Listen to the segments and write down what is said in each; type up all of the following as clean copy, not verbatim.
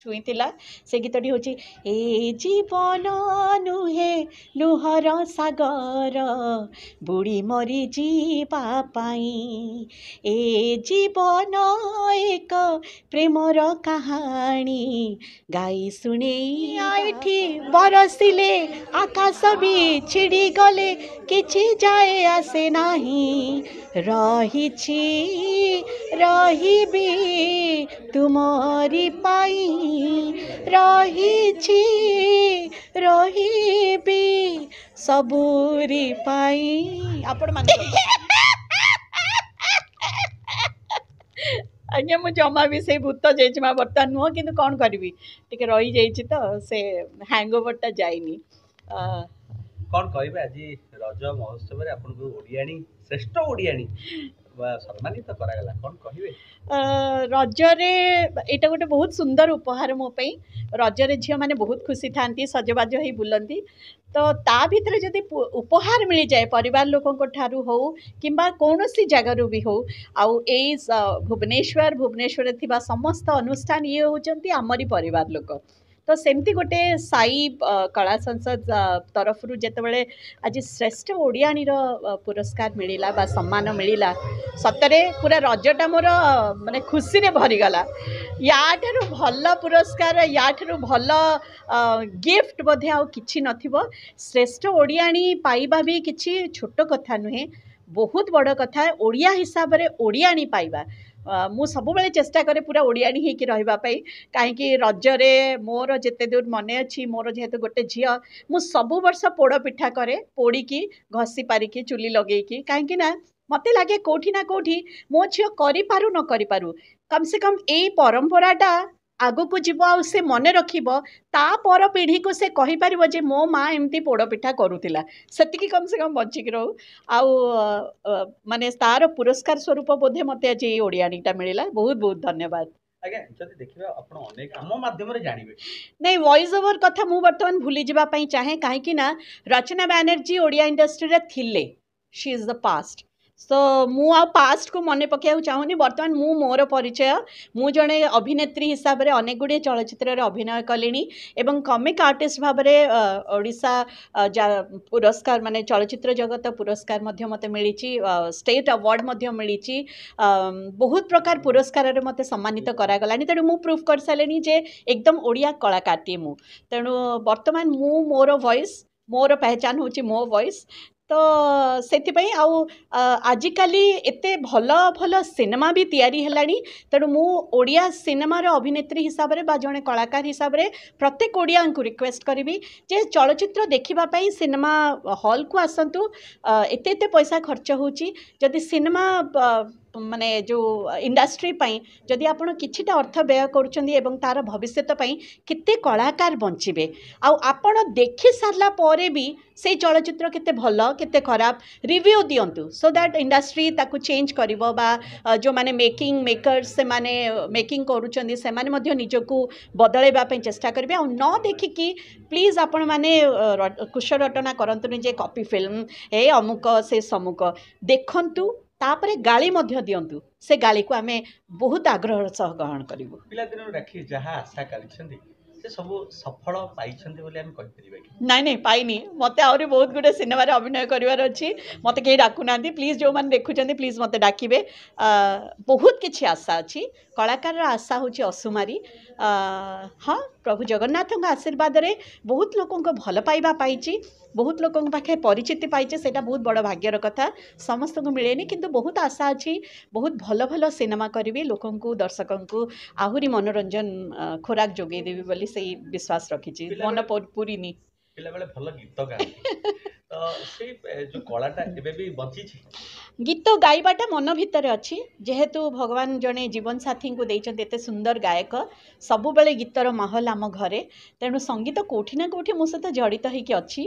ଛୁଇଁଥିଲା ସେ ଗୀତଟି ହେଉଛି ଏ ଜୀବନ ନୁହେଁ ଲୁହର ସାଗର ବୁଡ଼ି ମରି ଯିବା ପାଇଁ ଏ ଜୀବନ ଏକ ପ୍ରେମର କାହାଣୀ ଗାଇ ଶୁଣେଇ ଏଠି ବରସିଲେ ଆକାଶ ବି ଛିଡ଼ି ଗଲେ କିଛି ଯାଏ ଆସେ ନାହିଁ ରହିଛି ରହିବି ତୁମରି ପାଇଁ ରହିଛି ରହିବି ସବୁରି ପାଇଁ ଆପଣ ମାନେ ଆଜ୍ଞା ମୁଁ ଜମା ବି ସେଇ ଭୂତ ଜେଜେମା ବର୍ତ୍ତମାନ ନୁହଁ କିନ୍ତୁ କ'ଣ କରିବି ଟିକେ ରହିଯାଇଛି ତ ସେ ହ୍ୟାଙ୍ଗଓଭରଟା ଯାଇନି କ'ଣ କହିବେ ଆଜି ରଜ ମହୋତ୍ସବରେ ଆପଣଙ୍କୁ ଓଡ଼ିଆଣୀ ଶ୍ରେଷ୍ଠ ଓଡ଼ିଆଣୀ ସମ୍ମାନିତ କରାଗଲା କ'ଣ କହିବେ ରଜରେ ଏଇଟା ଗୋଟେ ବହୁତ ସୁନ୍ଦର ଉପହାର ମୋ ପାଇଁ ରଜରେ ଝିଅମାନେ ବହୁତ ଖୁସି ଥାଆନ୍ତି ସଜବାଜ ହେଇ ବୁଲନ୍ତି ତ ତା ଭିତରେ ଯଦି ଉପହାର ମିଳିଯାଏ ପରିବାର ଲୋକଙ୍କ ଠାରୁ ହଉ କିମ୍ବା କୌଣସି ଜାଗାରୁ ବି ହଉ ଆଉ ଏଇ ଭୁବନେଶ୍ୱରରେ ଥିବା ସମସ୍ତ ଅନୁଷ୍ଠାନ ଇଏ ହେଉଛନ୍ତି ଆମରି ପରିବାର ଲୋକ ତ ସେମିତି ଗୋଟେ ସାଇ କଳା ସଂସଦ ତରଫରୁ ଯେତେବେଳେ ଆଜି ଶ୍ରେଷ୍ଠ ଓଡ଼ିଆଣୀର ପୁରସ୍କାର ମିଳିଲା ବା ସମ୍ମାନ ମିଳିଲା ସତରେ ପୁରା ରଜଟା ମୋର ମାନେ ଖୁସିରେ ଭରିଗଲା ୟାଠାରୁ ଭଲ ପୁରସ୍କାର ୟାଠାରୁ ଭଲ ଗିଫ୍ଟ ବୋଧେ ଆଉ କିଛି ନଥିବ ଶ୍ରେଷ୍ଠ ଓଡ଼ିଆଣୀ ପାଇବା ବି କିଛି ଛୋଟ କଥା ନୁହେଁ ବହୁତ ବଡ଼ କଥା ଓଡ଼ିଆ ହିସାବରେ ଓଡ଼ିଆଣୀ ପାଇବା ମୁଁ ସବୁବେଳେ ଚେଷ୍ଟା କରେ ପୁରା ଓଡ଼ିଆଣୀ ହେଇକି ରହିବା ପାଇଁ କାହିଁକି ରଜରେ ମୋର ଯେତେ ଦୂର ମନେ ଅଛି ମୋର ଯେହେତୁ ଗୋଟେ ଝିଅ ମୁଁ ସବୁ ବର୍ଷ ପୋଡ଼ ପିଠା କରେ ପୋଡ଼ିକି ଘଷି ପାରିକି ଚୁଲି ଲଗେଇକି କାହିଁକି ନା ମୋତେ ଲାଗେ କେଉଁଠି ନା କେଉଁଠି ମୋ ଝିଅ କରିପାରୁ ନ କରିପାରୁ କମ୍ ସେ କମ୍ ଏଇ ପରମ୍ପରାଟା ଆଗକୁ ଯିବ ଆଉ ସେ ମନେ ରଖିବ ତା ପର ପିଢ଼ିକୁ ସେ କହିପାରିବ ଯେ ମୋ ମା ଏମିତି ପୋଡ଼ପିଠା କରୁଥିଲା ସେତିକି କମ୍ ସେ କମ୍ ବଞ୍ଚିକି ରହୁ ଆଉ ମାନେ ତାର ପୁରସ୍କାର ସ୍ୱରୂପ ବୋଧେ ମୋତେ ଆଜି ଏଇ ଓଡ଼ିଆଣୀଟା ମିଳିଲା ବହୁତ ବହୁତ ଧନ୍ୟବାଦ ଆଜ୍ଞା ଯଦି ଦେଖିବା ଆପଣ ଅନେକ ଆମ ମାଧ୍ୟମରେ ଜାଣିବେ ନାଇଁ ଭଏସ୍ ଓଭର୍ କଥା ମୁଁ ବର୍ତ୍ତମାନ ଭୁଲି ଯିବା ପାଇଁ ଚାହେଁ କାହିଁକି ନା ରଚନା ବାନାର୍ଜୀ ଓଡ଼ିଆ ଇଣ୍ଡଷ୍ଟ୍ରିରେ ଥିଲେ she is the past so ମୁଁ ଆଉ ପାଷ୍ଟକୁ ମନେ ପକାଇବାକୁ ଚାହୁଁନି ବର୍ତ୍ତମାନ ମୁଁ ମୋର ପରିଚୟ ମୁଁ ଜଣେ ଅଭିନେତ୍ରୀ ହିସାବରେ ଅନେକ ଗୁଡ଼ିଏ ଚଳଚ୍ଚିତ୍ରରେ ଅଭିନୟ କଲିଣି ଏବଂ କମିକ୍ ଆର୍ଟିଷ୍ଟ ଭାବରେ ଓଡ଼ିଶା ପୁରସ୍କାର ମାନେ ଚଳଚ୍ଚିତ୍ର ଜଗତ ପୁରସ୍କାର ମଧ୍ୟ ମୋତେ ମିଳିଛି ଷ୍ଟେଟ୍ ଆୱାର୍ଡ଼ ମଧ୍ୟ ମିଳିଛି ବହୁତ ପ୍ରକାର ପୁରସ୍କାରରେ ମୋତେ ସମ୍ମାନିତ କରାଗଲାଣି ତେଣୁ ମୁଁ ପ୍ରୁଭ୍ କରିସାରିଲିଣି ଯେ ଏକଦମ ଓଡ଼ିଆ କଳାକାରଟିଏ ମୁଁ ତେଣୁ ବର୍ତ୍ତମାନ ମୁଁ ମୋର ଭଏସ୍ ମୋର ପହଚାନ ହେଉଛି ମୋ ଭଏସ୍ ତ ସେଥିପାଇଁ ଆଉ ଆଜିକାଲି ଏତେ ଭଲ ଭଲ ସିନେମା ବି ତିଆରି ହେଲାଣି ତେଣୁ ମୁଁ ଓଡ଼ିଆ ସିନେମାର ଅଭିନେତ୍ରୀ ହିସାବରେ ବା ଜଣେ କଳାକାର ହିସାବରେ ପ୍ରତ୍ୟେକ ଓଡ଼ିଆଙ୍କୁ ରିକ୍ୱେଷ୍ଟ କରିବି ଯେ ଚଳଚ୍ଚିତ୍ର ଦେଖିବା ପାଇଁ ସିନେମା ହଲ୍କୁ ଆସନ୍ତୁ ଏତେ ଏତେ ପଇସା ଖର୍ଚ୍ଚ ହେଉଛି ଯଦି ସିନେମା ମାନେ ଯେଉଁ ଇଣ୍ଡଷ୍ଟ୍ରି ପାଇଁ ଯଦି ଆପଣ କିଛିଟା ଅର୍ଥ ବ୍ୟୟ କରୁଛନ୍ତି ଏବଂ ତା'ର ଭବିଷ୍ୟତ ପାଇଁ କେତେ କଳାକାର ବଞ୍ଚିବେ ଆଉ ଆପଣ ଦେଖି ସାରିଲା ପରେ ବି ସେଇ ଚଳଚ୍ଚିତ୍ର କେତେ ଭଲ କେତେ ଖରାପ ରିଭ୍ୟୁ ଦିଅନ୍ତୁ ସୋ ଦ୍ୟାଟ୍ ଇଣ୍ଡଷ୍ଟ୍ରି ତାକୁ ଚେଞ୍ଜ କରିବ ବା ଯେଉଁମାନେ ମେକର୍ସ ସେମାନେ ମେକିଂ କରୁଛନ୍ତି ସେମାନେ ମଧ୍ୟ ନିଜକୁ ବଦଳାଇବା ପାଇଁ ଚେଷ୍ଟା କରିବେ ଆଉ ନ ଦେଖିକି ପ୍ଲିଜ୍ ଆପଣମାନେ କୁଶ ରଟନା କରନ୍ତୁନି ଯେ କପି ଫିଲ୍ମ ଏ ଅମୁକ ସେ ସମୁକ ଦେଖନ୍ତୁ ତାପରେ ଗାଳି ମଧ୍ୟ ଦିଅନ୍ତୁ ସେ ଗାଳିକୁ ଆମେ ବହୁତ ଆଗ୍ରହର ସହ ଗ୍ରହଣ କରିବୁ ପିଲାଦିନରୁ ରାଖି ଯାହା ଆଶା କରିଛନ୍ତି ସେ ସବୁ ସଫଳ ପାଇଛନ୍ତି ବୋଲି ଆମେ କହିପାରିବା କି ନାଇଁ ନାଇଁ ପାଇନି ମୋତେ ଆହୁରି ବହୁତ ଗୁଡ଼େ ସିନେମାରେ ଅଭିନୟ କରିବାର ଅଛି ମୋତେ କେହି ଡାକୁନାହାନ୍ତି ପ୍ଲିଜ୍ ଯେଉଁମାନେ ଦେଖୁଛନ୍ତି ପ୍ଲିଜ୍ ମୋତେ ଡାକିବେ ବହୁତ କିଛି ଆଶା ଅଛି କଳାକାରର ଆଶା ହେଉଛି ଅସୁମାରୀ ହଁ ପ୍ରଭୁ ଜଗନ୍ନାଥଙ୍କ ଆଶୀର୍ବାଦରେ ବହୁତ ଲୋକଙ୍କ ଭଲ ପାଇବା ପାଇଛି ବହୁତ ଲୋକଙ୍କ ପାଖେ ପରିଚିତି ପାଇছে ସେଇଟା ବହୁତ ବଡ଼ ଭାଗ୍ୟର କଥା ସମସ୍ତଙ୍କୁ ମିଳେନି କିନ୍ତୁ ବହୁତ ଆଶା ଅଛି ବହୁତ ଭଲ ଭଲ ସିନେମା କରିବି ଲୋକଙ୍କୁ ଦର୍ଶକଙ୍କୁ ଆହୁରି ମନୋରଞ୍ଜନ ଖୋରାକ ଯୋଗାଇ ଦେବି ବୋଲି ସେଇ ବିଶ୍ୱାସ ରଖିଛି ମନ ପୁରିନି ପିଲାବେଳେ ଭଲ ଗୀତ ଗାଆନ୍ତି ତ ସେଇ ଯୋଉ କଳାଟା ଏବେ ବି ବଞ୍ଚିଛି ଗୀତ ଗାଇବାଟା ମନ ଭିତରେ ଅଛି ଯେହେତୁ ଭଗବାନ ଜଣେ ଜୀବନସାଥୀଙ୍କୁ ଦେଇଛନ୍ତି ଏତେ ସୁନ୍ଦର ଗାୟକ ସବୁବେଳେ ଗୀତର ମାହୋଲ ଆମ ଘରେ ତେଣୁ ସଙ୍ଗୀତ କେଉଁଠି ନା କେଉଁଠି ମୋ ସହିତ ଜଡ଼ିତ ହେଇକି ଅଛି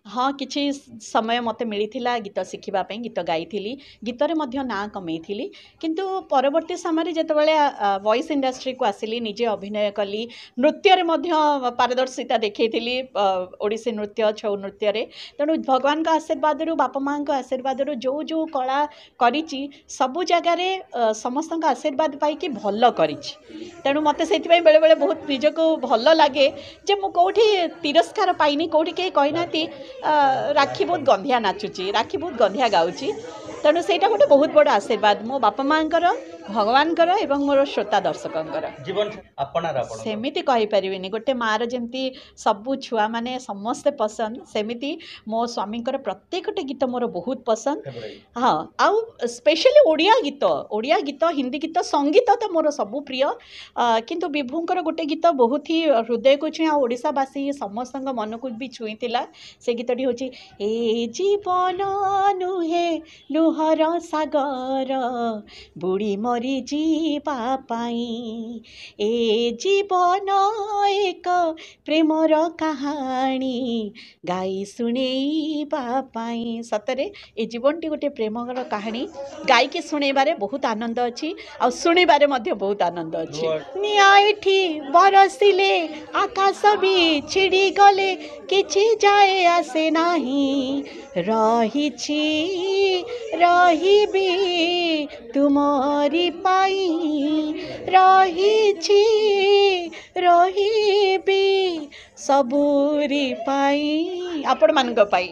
ହଁ କିଛି ସମୟ ମୋତେ ମିଳିଥିଲା ଗୀତ ଶିଖିବା ପାଇଁ ଗୀତ ଗାଇଥିଲି ଗୀତରେ ମଧ୍ୟ ନାଁ କମେଇଥିଲି କିନ୍ତୁ ପରବର୍ତ୍ତୀ ସମୟରେ ଯେତେବେଳେ ଭଏସ୍ ଇଣ୍ଡଷ୍ଟ୍ରିକୁ ଆସିଲି ନିଜେ ଅଭିନୟ କଲି ନୃତ୍ୟରେ ମଧ୍ୟ ପାରଦର୍ଶିତା ଦେଖେଇଥିଲି ଓଡ଼ିଶୀ ନୃତ୍ୟ ଛଉ ନୃତ୍ୟରେ ତେଣୁ भगवान का आशीर्वाद रु बापा माँ का आशीर्वाद रु जो जो कला करिछि सबु जगार समस्त आशीर्वाद पाई भल करिछि तेणु मते से बेले बेले बहुत निजको भल लगे जे मु कोठी तिरस्कार पाइनी कोठी के कहि नाती राखी बहुत गंधिया नाचुची राखी बहुत गंधिया गाउची तेणु सेटा गोटे बहुत बड़ आशीर्वाद मो बापा माँ भगवान एवं मोर श्रोता दर्शक जीवन अपनार सेमिति कहि परिबिनी गोटे मार जेमती सबु छुआ माने समस्ते पसंद सेमिति मो स्वामी प्रत्येकटे गीत मोर बहुत पसंद हाँ आउ स्पेशली ओडिया गीत हिंदी गीत संगीत तो मोर सबु प्रिय किंतु विभुंकर गोटे गीत बहुत ही हृदय को छुई ओडिशावासी समस्त मन को भी छुई से गीतटी हूँ ए जीवन नुहे लुहर सागर बुढ़ी मरी जीवा पाई ए जीवन एक प्रेमर कहानी गाई शुणेबा पाई सतरे ए जीवनटी गोटे प्रेमर कहानी गाई की शुणेबारे बहुत आनंद अच्छी आ शुणिबारे मध्य बहुत आनंद अच्छी निआठी बरसिले आकाश भी छिड़ी गले किछि जाए आसे नाही रहिछि रहिबी तुमरी पाई रहिछि रहिबी सबुरी पाई आपण मानक पाई।